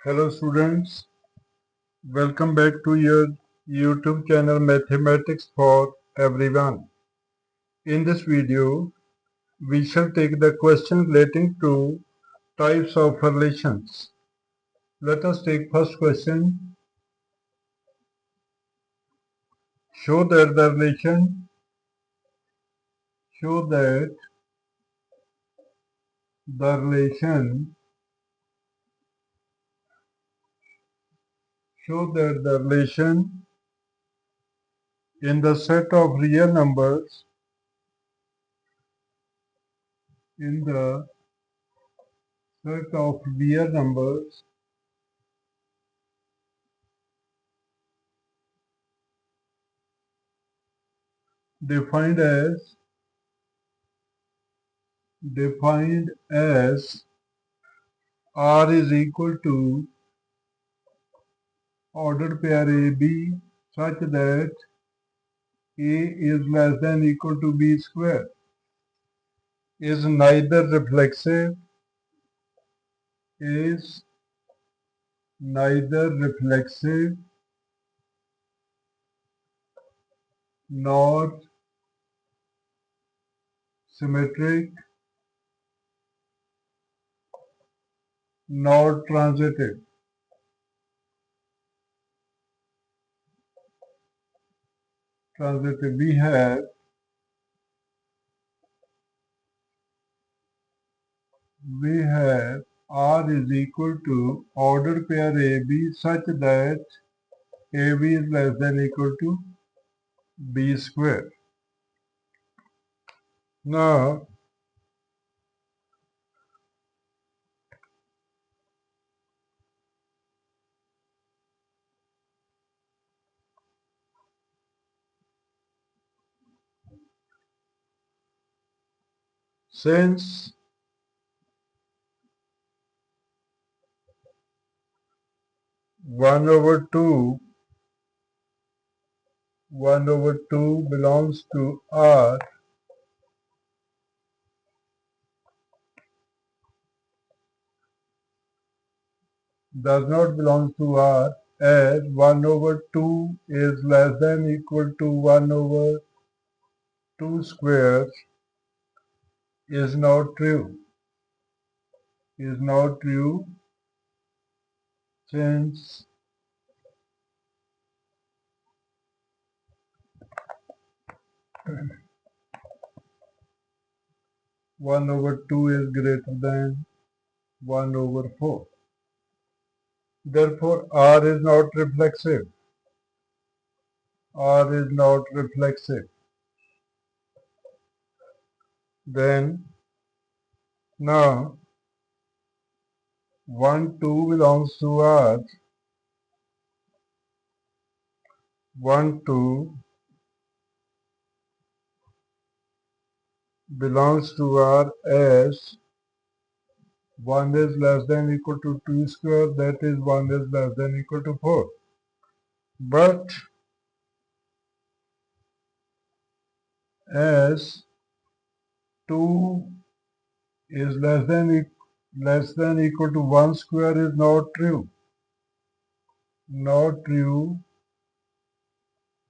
Hello students, welcome back to your YouTube channel Mathematics for Everyone. In this video, we shall take the question relating to types of relations. Let us take first question. Show that the relation show that the relation show that the relation in the set of real numbers in the set of real numbers defined as R is equal to ordered pair AB such that A is less than equal to B square is neither is reflexive nor symmetric nor transitive. We have R is equal to ordered pair AB such that AB is less than equal to B square. Now since 1/2 belongs to R, does not belong to R, as 1/2 is less than equal to 1/2 square is not true. Since 1/2 is greater than 1/4. Therefore, R is not reflexive. Then, now, 1, 2 belongs to R. 1, 2 belongs to R as 1 is less than equal to 2 square, that is 1 is less than equal to 4. But as 2 is less than equal to 1 square is not true.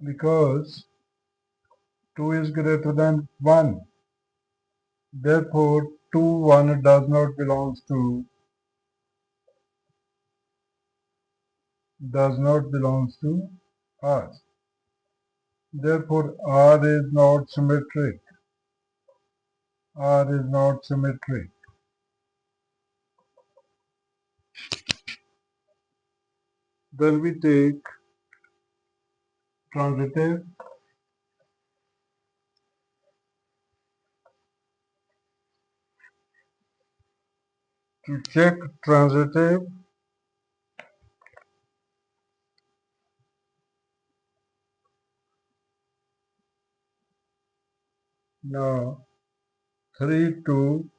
Because 2 is greater than 1. Therefore, 2, 1 does not belong to R. Therefore, R is not symmetric. Then we take transitive. To check transitive, now 3, 2,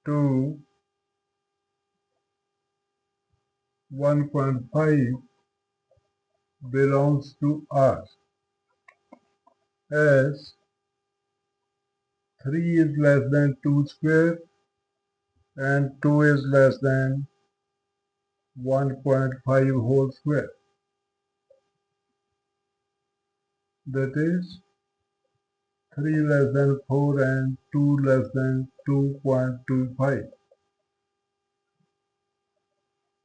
2, 1.5 belongs to R, as 3 is less than 2 square and 2 is less than 1.5 whole square. That is 3 less than 4 and 2 less than 2.25.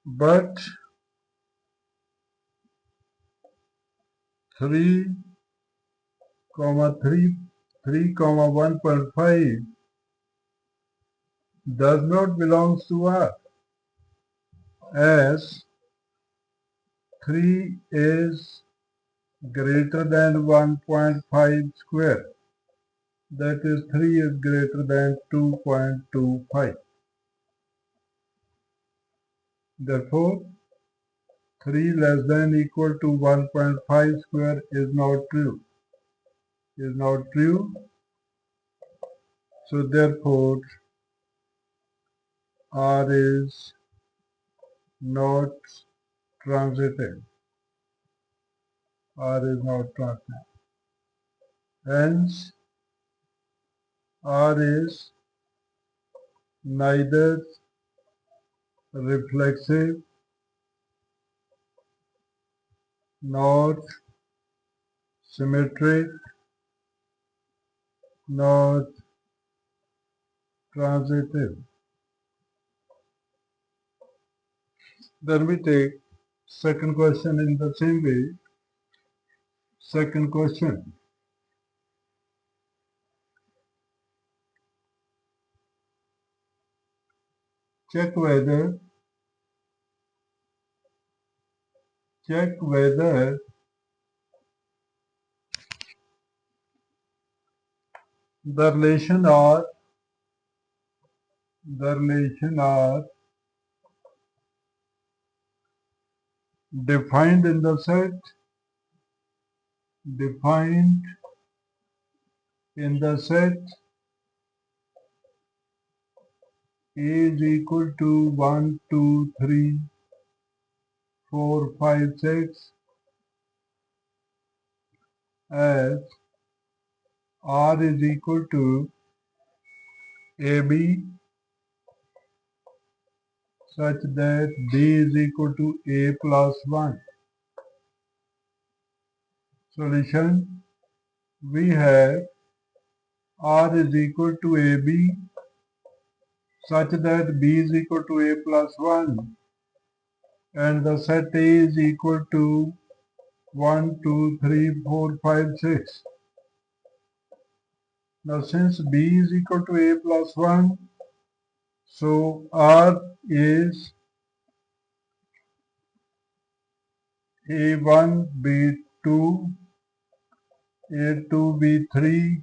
But 3, 1.5 does not belong to R, as 3 is greater than 1.5 square. That is 3 is greater than 2.25. Therefore, 3 less than equal to 1.5 square is not true. Is not true. So therefore, R is not transitive. R is not transitive. Hence, R is neither reflexive nor symmetric nor transitive. Then we take second question in the same way. Second question. Check whether the relation are defined in the set defined in the set A is equal to 1, 2, 3, 4, 5, 6 as R is equal to AB such that B is equal to A plus 1. Solution: we have R is equal to AB such that B is equal to A plus 1 and the set A is equal to 1, 2, 3, 4, 5, 6. Now since B is equal to A plus 1, so R is A1, B2, A2, B3,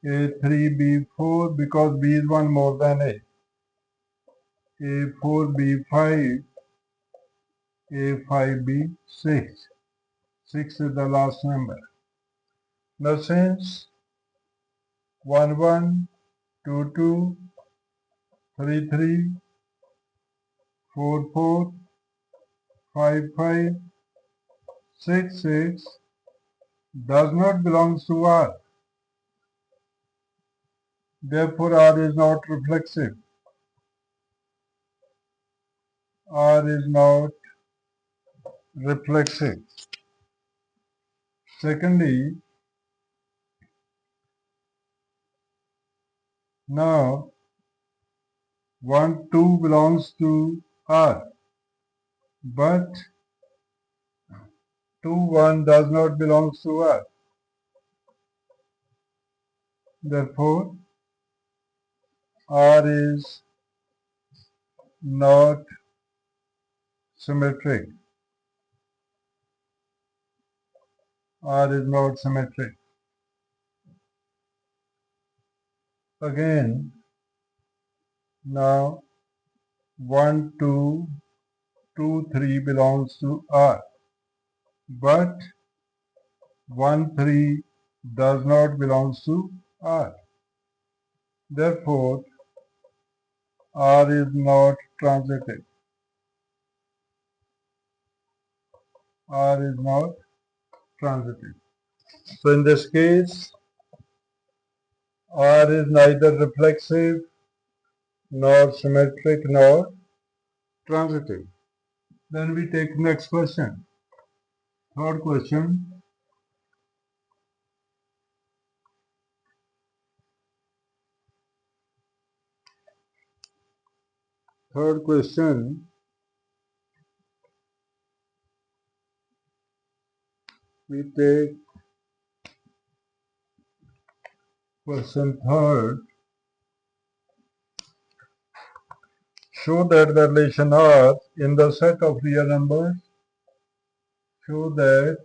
A3, B4 because B is 1 more than A. A4, B5, A5, B6. 6 is the last number. Now since 1, 1, 2, 2, 3, 3, 4, 4, 5, 5, 6, 6 does not belong to R. Therefore, R is not reflexive. R is not reflexive. Secondly, now 1, 2 belongs to R, but 2, 1 does not belong to R. Therefore, R is not symmetric. R is not symmetric. Again, now 1, 2, 2, 3 belongs to R, but 1, 3 does not belong to R. Therefore, R is not transitive. R is not transitive. So in this case, R is neither reflexive nor symmetric, nor transitive. Then we take next question. Third question. Third question. We take question third. Show that the relation R in the set of real numbers. Show that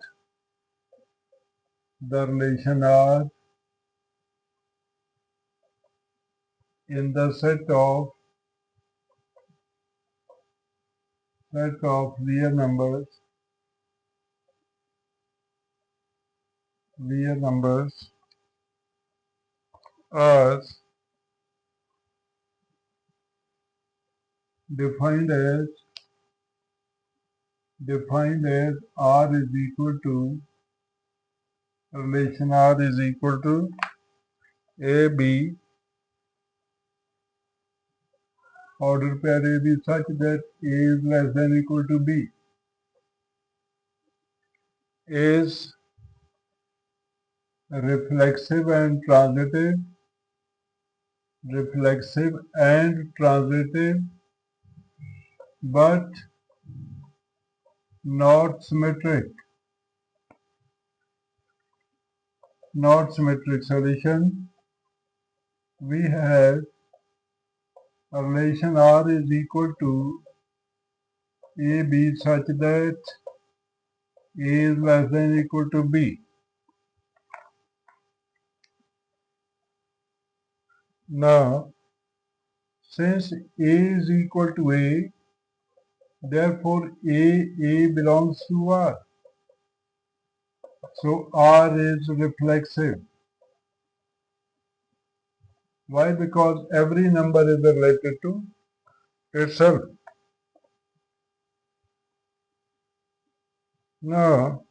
the relation R in the set of real numbers are defined as R is equal to relation R is equal to AB order pair AB such that A is less than or equal to B is reflexive and transitive, but not symmetric. Solution. We have a relation R is equal to AB such that A is less than or equal to B. Now, since A is equal to A, therefore A belongs to R. So R is reflexive. Why? Because every number is related to itself. Now,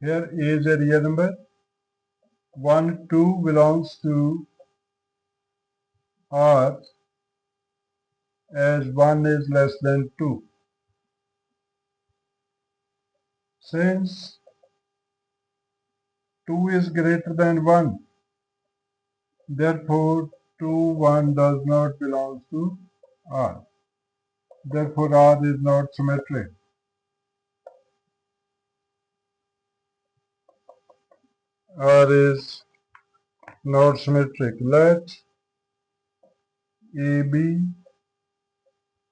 here A is a real number. 1, 2 belongs to R as 1 is less than 2. Since 2 is greater than 1, therefore 2, 1 does not belong to R. Therefore R is not symmetric. R is not symmetric. Let AB,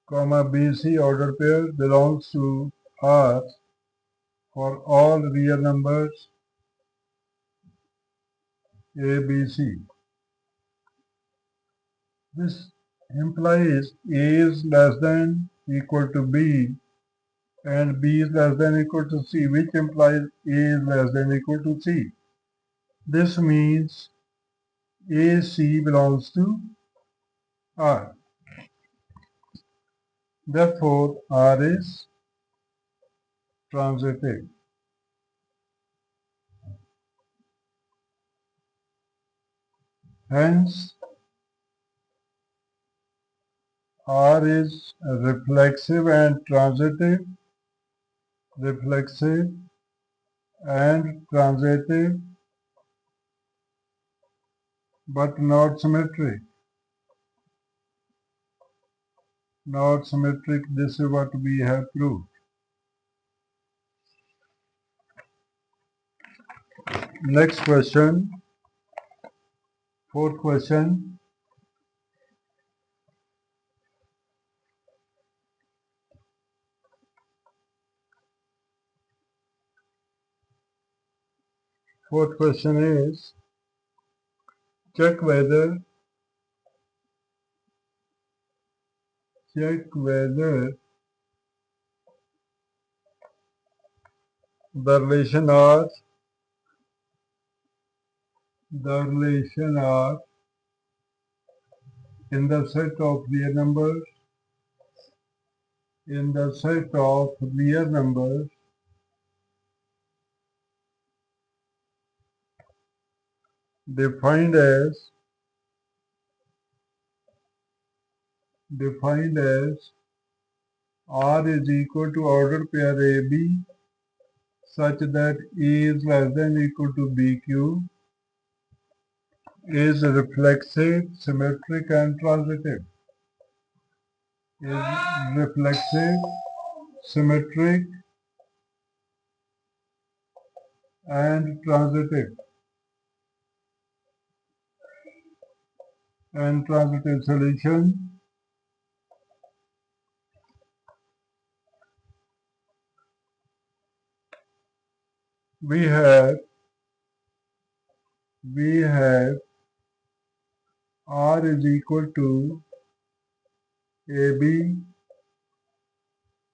BC order pair belongs to R for all real numbers A, B, C. This implies A is less than equal to B and B is less than equal to C, which implies A is less than equal to C. This means AC belongs to R. Therefore, R is transitive. Hence, R is reflexive and transitive, but not symmetric. This is what we have proved. Next question, fourth question. Fourth question is, check whether the relation R in the set of real numbers defined as defined as R is equal to ordered pair AB such that A is less than or equal to BQ, is reflexive, symmetric and transitive. Is reflexive, symmetric and transitive. And transitive solution. We have R is equal to AB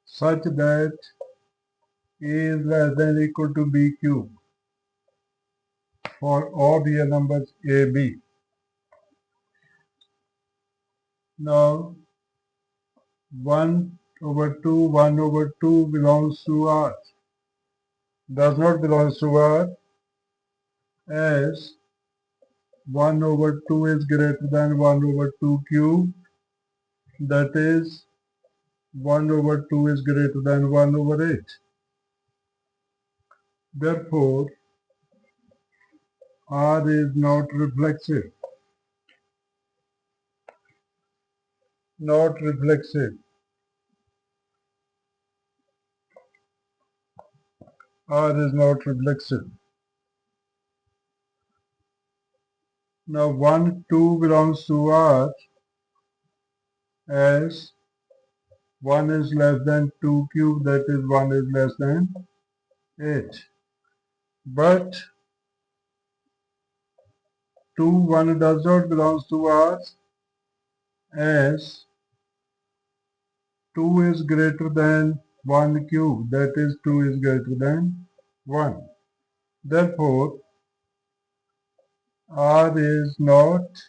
such that A is less than or equal to BQ for all real numbers AB. Now 1/2 belongs to R. Does not belong to R as 1/2 is greater than 1/2 cube. That is 1/2 is greater than 1/8. Therefore, R is not reflexive. Not reflexive. R is not reflexive. Now 1, 2 belongs to R as 1 is less than 2 cube, that is 1 is less than 8. But 2, 1 does not belong to R as 2 is greater than 1 cube, that is 2 is greater than 1. Therefore, R is not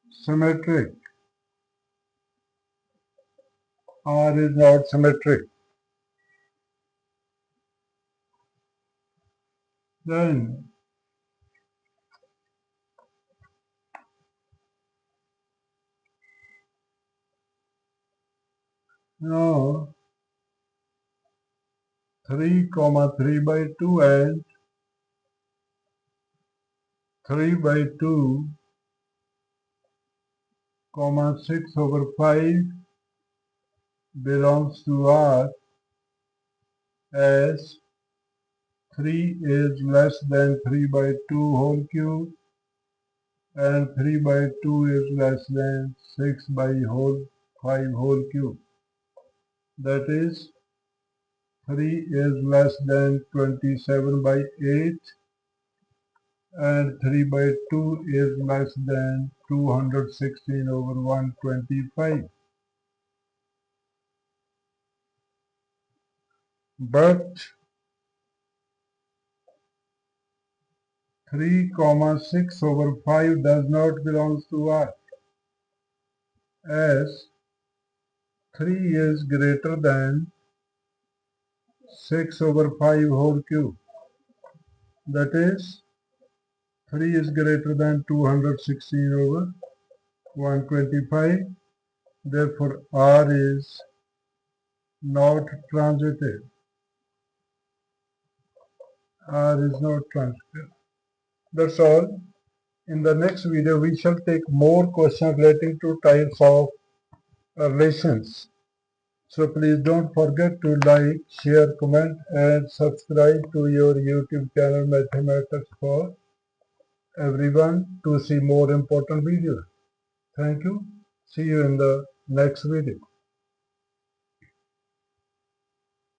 symmetric. R is not symmetric. Then now 3/3/2 and 3/2, 6/5 belongs to R as 3 is less than 3/2 whole cube and 3/2 is less than 6/5 whole cube. That is 3 is less than 27/8 and 3/2 is less than 216/125. But 3/6/5 does not belong to R as 3 is greater than 6/5 whole cube. That is 3 is greater than 216/125. Therefore, R is not transitive. R is not transitive. That's all. In the next video, we shall take more questions relating to types of relations. So please don't forget to like, share, comment and subscribe to your YouTube channel Mathematics for Everyone to see more important videos. Thank you. See you in the next video.